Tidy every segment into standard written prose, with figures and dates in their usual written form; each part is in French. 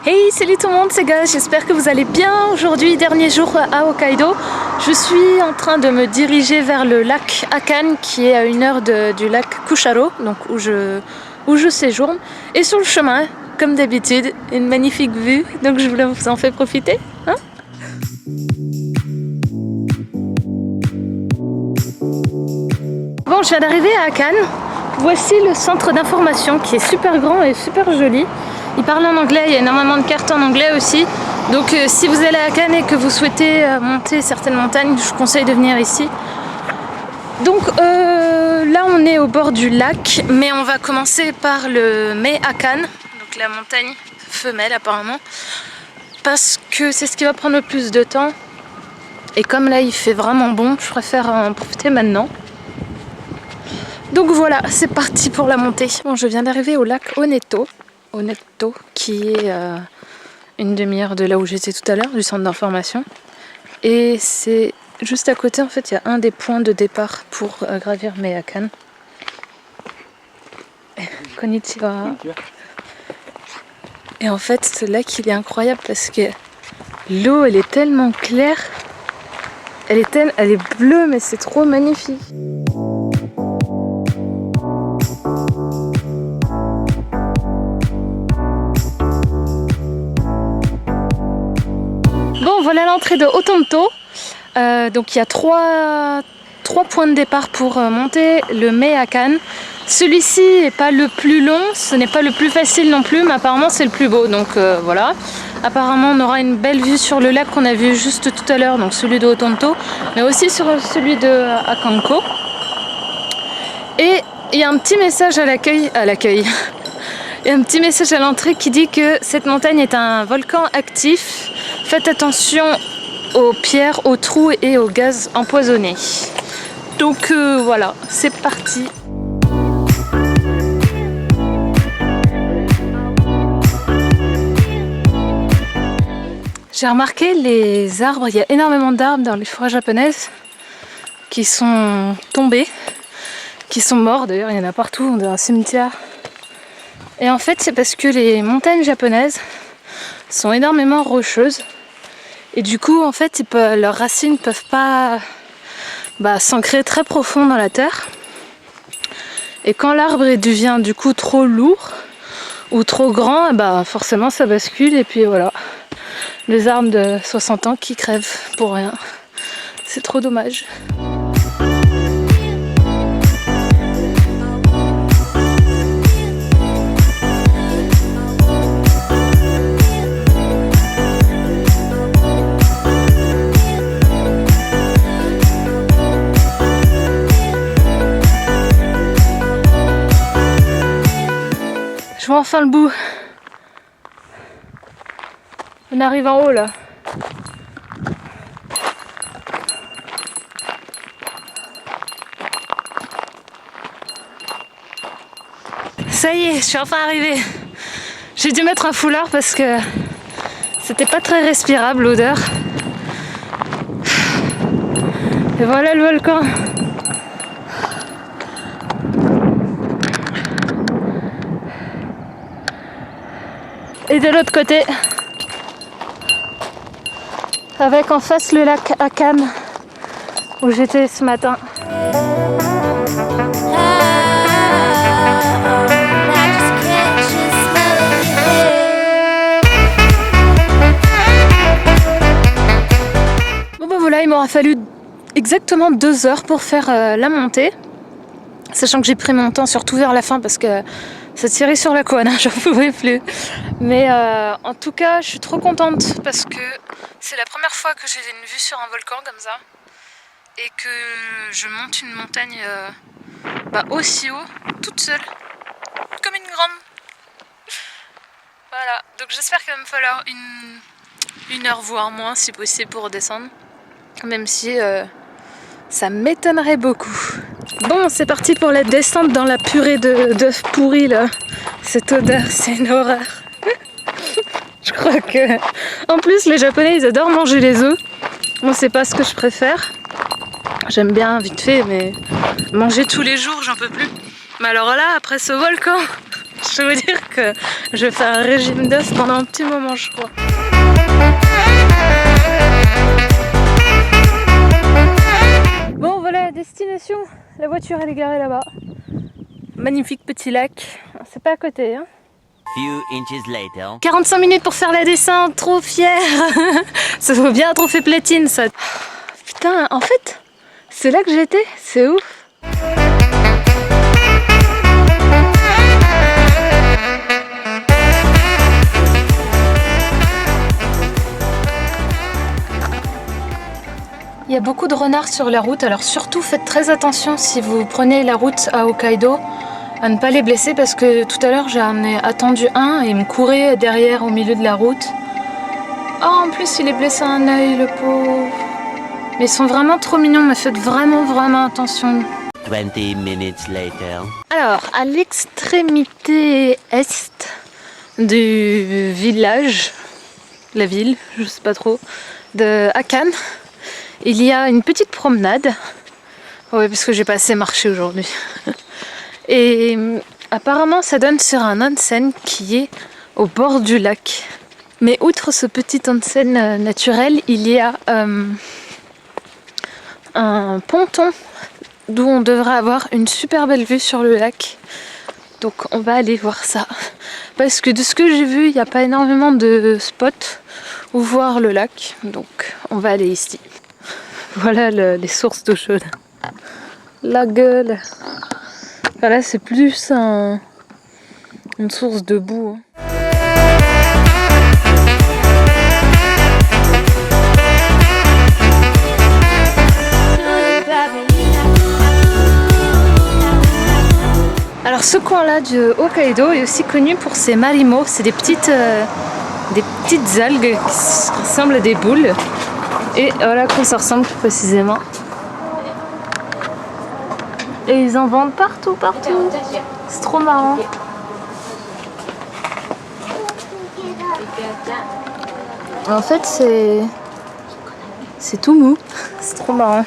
Hey, salut tout le monde, c'est Gaz, j'espère que vous allez bien. Aujourd'hui, dernier jour à Hokkaido. Je suis en train de me diriger vers le lac Akan qui est à 1 heure du lac Kusharo, donc où je séjourne. Et sur le chemin, comme d'habitude, une magnifique vue, donc je voulais vous en faire profiter. Hein? Bon, je viens d'arriver à Akan. Voici le centre d'information qui est super grand et super joli. Il parle en anglais, il y a énormément de cartes en anglais aussi. Donc si vous allez à Akan et que vous souhaitez monter certaines montagnes, je vous conseille de venir ici. Donc là on est au bord du lac, mais on va commencer par le Mae Akan, donc la montagne femelle apparemment, parce que c'est ce qui va prendre le plus de temps. Et comme là il fait vraiment bon, je préfère en profiter maintenant. Donc voilà, c'est parti pour la montée. Bon, je viens d'arriver au lac Onetto, qui est 1/2 de là où j'étais tout à l'heure, du centre d'information. Et c'est juste à côté, en fait, il y a un des points de départ pour gravir Mae Akan. Konnichiwa. Et en fait, ce lac, il est incroyable parce que l'eau, elle est tellement claire. Elle est bleue, mais c'est trop magnifique. Bon, voilà l'entrée de Otonto. Donc il y a trois points de départ pour monter le Mae Akan. Celui-ci n'est pas le plus long, ce n'est pas le plus facile non plus, mais apparemment c'est le plus beau. Donc voilà. Apparemment on aura une belle vue sur le lac qu'on a vu juste tout à l'heure, donc celui de Otonto, mais aussi sur celui de Akanko. Et il y a un petit message à l'accueil. Il y a un petit message à l'entrée qui dit que cette montagne est un volcan actif. Faites attention aux pierres, aux trous et aux gaz empoisonnés. Donc voilà, c'est parti. J'ai remarqué les arbres, il y a énormément d'arbres dans les forêts japonaises qui sont tombés, qui sont morts. D'ailleurs, il y en a partout, dans un cimetière. Et en fait, c'est parce que les montagnes japonaises sont énormément rocheuses. Et du coup, en fait, leurs racines ne peuvent pas s'ancrer très profond dans la terre. Et quand l'arbre devient du coup trop lourd ou trop grand, forcément ça bascule. Et puis voilà, les arbres de 60 ans qui crèvent pour rien. C'est trop dommage. Je vois enfin le bout. On arrive en haut là. Ça y est, je suis enfin arrivée. J'ai dû mettre un foulard parce que c'était pas très respirable l'odeur. Et voilà le volcan. Et de l'autre côté, avec en face le lac Akan où j'étais ce matin. Bon voilà, il m'aura fallu exactement 2 heures pour faire la montée. Sachant que j'ai pris mon temps surtout vers la fin parce que ça tirait sur la couenne, j'en pouvais plus. Mais en tout cas, je suis trop contente parce que c'est la première fois que j'ai une vue sur un volcan comme ça. Et que je monte une montagne aussi haut, toute seule, comme une grande. Voilà, donc j'espère qu'il va me falloir une heure voire moins si possible pour redescendre. Même si ça m'étonnerait beaucoup. Bon, c'est parti pour la descente dans la purée d'œufs pourris là. Cette odeur, c'est une horreur. Je crois que... En plus, les Japonais, ils adorent manger les œufs. Moi, c'est pas ce que je préfère. J'aime bien vite fait, mais manger tous les jours, j'en peux plus. Mais alors là, après ce volcan, je peux vous dire que je vais faire un régime d'œufs pendant un petit moment, je crois. Bon, voilà la destination. La voiture, elle est garée là-bas. Magnifique petit lac. C'est pas à côté, hein. 45 minutes pour faire la descente, trop fière. Ça vaut bien un trophée platine, ça. Putain, en fait, c'est là que j'étais, c'est ouf. Il y a beaucoup de renards sur la route, alors surtout faites très attention si vous prenez la route à Hokkaido à ne pas les blesser, parce que tout à l'heure j'en ai attendu un et il me courait derrière au milieu de la route. Oh, en plus il est blessé à un œil, le pauvre. Mais ils sont vraiment trop mignons, mais faites vraiment attention. 20 minutes later. Alors, à l'extrémité est du village, la ville, je sais pas trop, de Akan, il y a une petite promenade. Ouais, parce que j'ai pas assez marché aujourd'hui. Et apparemment, ça donne sur un onsen qui est au bord du lac. Mais outre ce petit onsen naturel, il y a un ponton d'où on devrait avoir une super belle vue sur le lac. Donc on va aller voir ça. Parce que de ce que j'ai vu, il n'y a pas énormément de spots où voir le lac. Donc on va aller ici. Voilà les sources d'eau chaude. La gueule. Enfin, là c'est plus une source de boue. Alors ce coin-là du Hokkaido est aussi connu pour ses marimo, c'est des petites algues qui ressemblent à des boules. Et voilà à quoi ça ressemble plus précisément. Et ils en vendent partout. C'est trop marrant. En fait c'est tout mou, c'est trop marrant.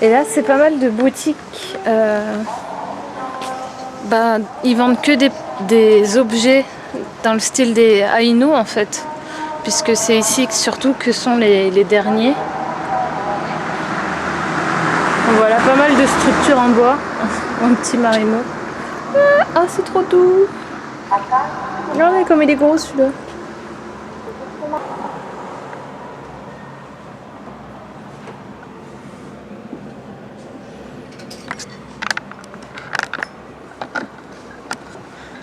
Et là c'est pas mal de boutiques. Ils vendent que des objets dans le style des Ainu en fait, puisque c'est ici surtout que sont les derniers. Voilà, pas mal de structures en bois, un petit marimo. Ah, c'est trop doux. Regardez comme il est gros celui-là.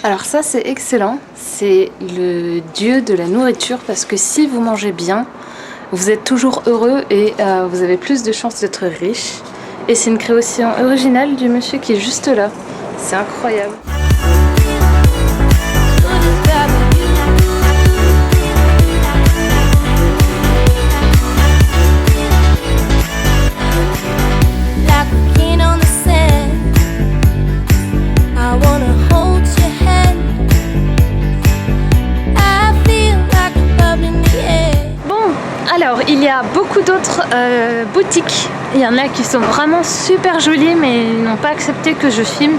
Alors ça c'est excellent, c'est le dieu de la nourriture parce que si vous mangez bien, vous êtes toujours heureux et vous avez plus de chances d'être riche. Et c'est une création originale du monsieur qui est juste là, c'est incroyable. Alors, il y a beaucoup d'autres boutiques. Il y en a qui sont vraiment super jolies, mais ils n'ont pas accepté que je filme.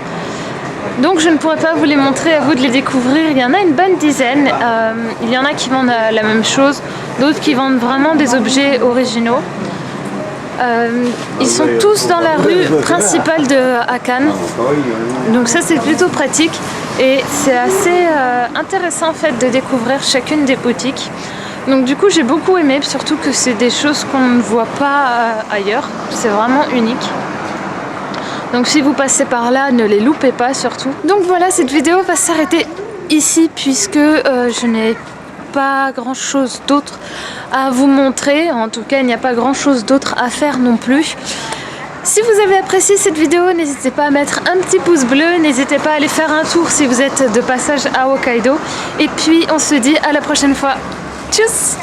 Donc, je ne pourrais pas vous les montrer, à vous de les découvrir. Il y en a une bonne dizaine. Il y en a qui vendent la même chose, d'autres qui vendent vraiment des objets originaux. Ils sont tous dans la rue principale de Akan. Donc ça, c'est plutôt pratique. Et c'est assez intéressant en fait de découvrir chacune des boutiques. Donc du coup j'ai beaucoup aimé, surtout que c'est des choses qu'on ne voit pas ailleurs, c'est vraiment unique. Donc si vous passez par là, ne les loupez pas surtout. Donc voilà, cette vidéo va s'arrêter ici puisque je n'ai pas grand chose d'autre à vous montrer. En tout cas, il n'y a pas grand chose d'autre à faire non plus. Si vous avez apprécié cette vidéo, n'hésitez pas à mettre un petit pouce bleu, n'hésitez pas à aller faire un tour si vous êtes de passage à Hokkaido. Et puis on se dit à la prochaine fois. Tchuss!